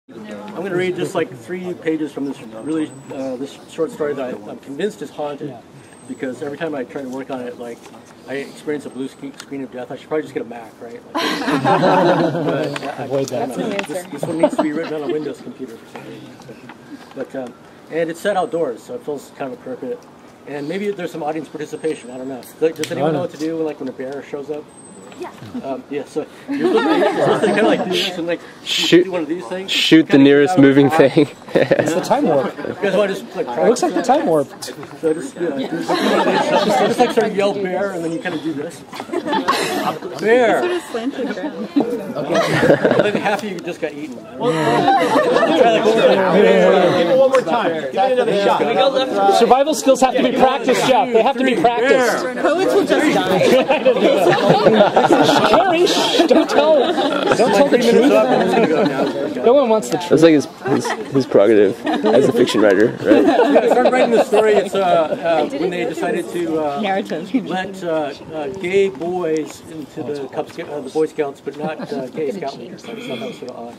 I'm going to read just like 3 pages from this this short story that I'm convinced is haunted, because every time I try to work on it, like, I experience a blue screen of death. I should probably just get a Mac, right? Avoid that. This one needs to be written on a Windows computer for some reason. But and it's set outdoors, so it feels kind of appropriate. And maybe there's some audience participation. I don't know. Does anyone know what to do when a bear shows up? Yeah. Yeah, so you're supposed to kind of like do this and like do one of these things. Shoot the nearest moving thing. It's the time warp. You guys want to just like It looks like the time warp. So just, do one of these. Just like sort of yell bear, and then you kind of do this. Bear! Sort of slanted ground. I think half of you just got eaten. Give it one more time. Give it another shot. Survival skills have to be practiced, Jeff. They have to be practiced. Poets will just die. Carrie, don't tell the truth. No one wants the truth. That's like his prerogative as a fiction writer, right? I started writing this story. It's when they decided to let gay boys into the Boy Scouts, but not gay scout leaders. I just thought that was sort of odd.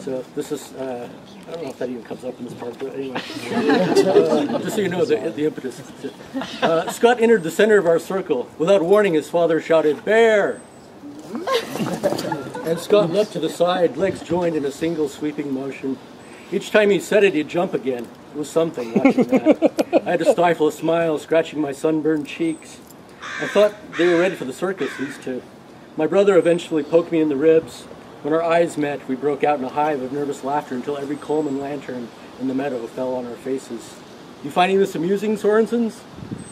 So this is, I don't know if that even comes up in this part, but anyway. Just so you know the impetus. Scott entered the center of our circle. Without warning, his father shouted, "Bear!" And Scott leapt to the side, legs joined in a single sweeping motion. Each time he said it, he'd jump again. It was something, watching that. I had to stifle a smile, scratching my sunburned cheeks. I thought they were ready for the circus, these two. My brother eventually poked me in the ribs. When our eyes met, we broke out in a hive of nervous laughter until every Coleman lantern in the meadow fell on our faces. "You finding this amusing, Sorensens?"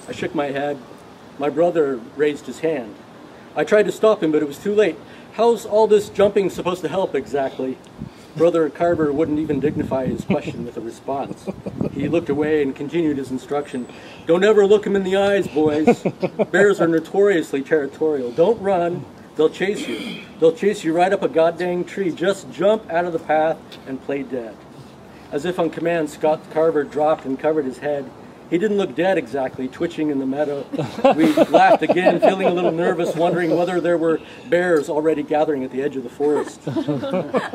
I shook my head. My brother raised his hand. I tried to stop him, but it was too late. "How's all this jumping supposed to help exactly?" Brother Carver wouldn't even dignify his question with a response. He looked away and continued his instruction. "Don't ever look him in the eyes, boys. Bears are notoriously territorial. Don't run. They'll chase you. They'll chase you right up a goddamn tree. Just jump out of the path and play dead." As if on command, Scott Carver dropped and covered his head. He didn't look dead exactly, twitching in the meadow. We laughed again, feeling a little nervous, wondering whether there were bears already gathering at the edge of the forest.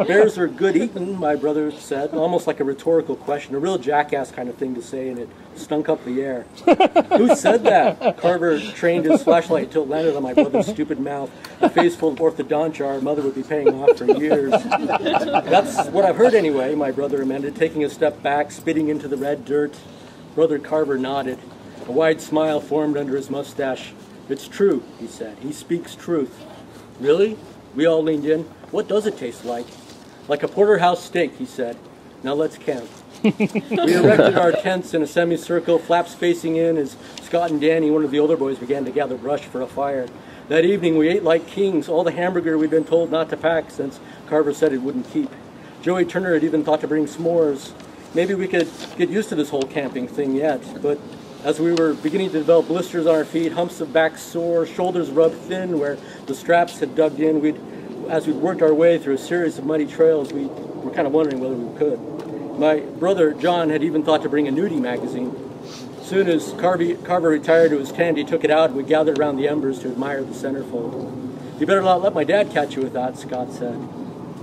"Bears are good eating," my brother said, almost like a rhetorical question, a real jackass kind of thing to say, and it stunk up the air. "Who said that?" Carver trained his flashlight until it landed on my brother's stupid mouth, a face full of orthodontia our mother would be paying off for years. "That's what I've heard anyway," my brother amended, taking a step back, spitting into the red dirt. Brother Carver nodded. A wide smile formed under his mustache. "It's true," he said. "He speaks truth." "Really?" We all leaned in. "What does it taste like?" "Like a porterhouse steak," he said. "Now let's camp." We erected our tents in a semicircle, flaps facing in, as Scott and Danny, one of the older boys, began to gather brush for a fire. That evening we ate like kings, all the hamburger we'd been told not to pack since Carver said it wouldn't keep. Joey Turner had even thought to bring s'mores. Maybe we could get used to this whole camping thing yet, but as we were beginning to develop blisters on our feet, humps of back sore, shoulders rubbed thin where the straps had dug in, as we'd worked our way through a series of muddy trails, we were kind of wondering whether we could. My brother, John, had even thought to bring a nudie magazine. Soon as Carver retired to his tent, he took it out and we gathered around the embers to admire the centerfold. "You better not let my dad catch you with that," Scott said.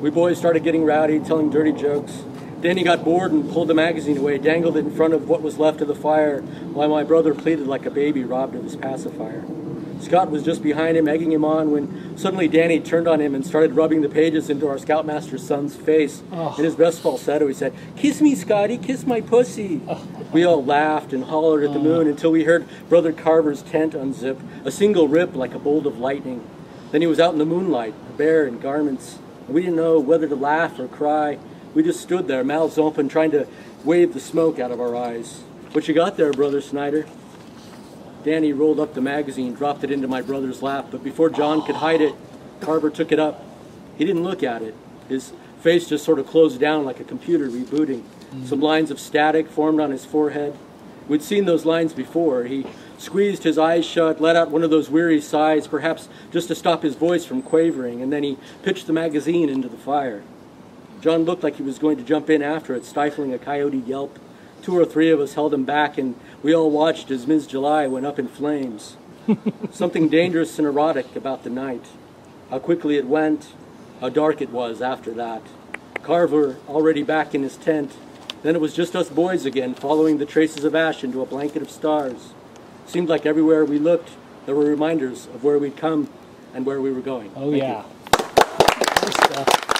We boys started getting rowdy, telling dirty jokes. Danny got bored and pulled the magazine away, dangled it in front of what was left of the fire, while my brother pleaded like a baby robbed of his pacifier. Scott was just behind him, egging him on, when suddenly Danny turned on him and started rubbing the pages into our Scoutmaster's son's face. In his best falsetto, he said, "Kiss me, Scotty, kiss my pussy." We all laughed and hollered at the moon until we heard Brother Carver's tent unzip, a single rip like a bolt of lightning. Then he was out in the moonlight, a bear in garments. We didn't know whether to laugh or cry. We just stood there, mouths open, trying to wave the smoke out of our eyes. "What you got there, Brother Snyder?" Danny rolled up the magazine, dropped it into my brother's lap, but before John could hide it, Carver took it up. He didn't look at it. His face just sort of closed down like a computer rebooting. Some lines of static formed on his forehead. We'd seen those lines before. He squeezed his eyes shut, let out one of those weary sighs, perhaps just to stop his voice from quavering, and then he pitched the magazine into the fire. John looked like he was going to jump in after it, stifling a coyote yelp. 2 or 3 of us held him back, and we all watched as Ms. July went up in flames. Something dangerous and erotic about the night. How quickly it went, how dark it was after that. Carver already back in his tent. Then it was just us boys again, following the traces of ash into a blanket of stars. Seemed like everywhere we looked, there were reminders of where we'd come and where we were going. Oh, Thank yeah. you. Good stuff.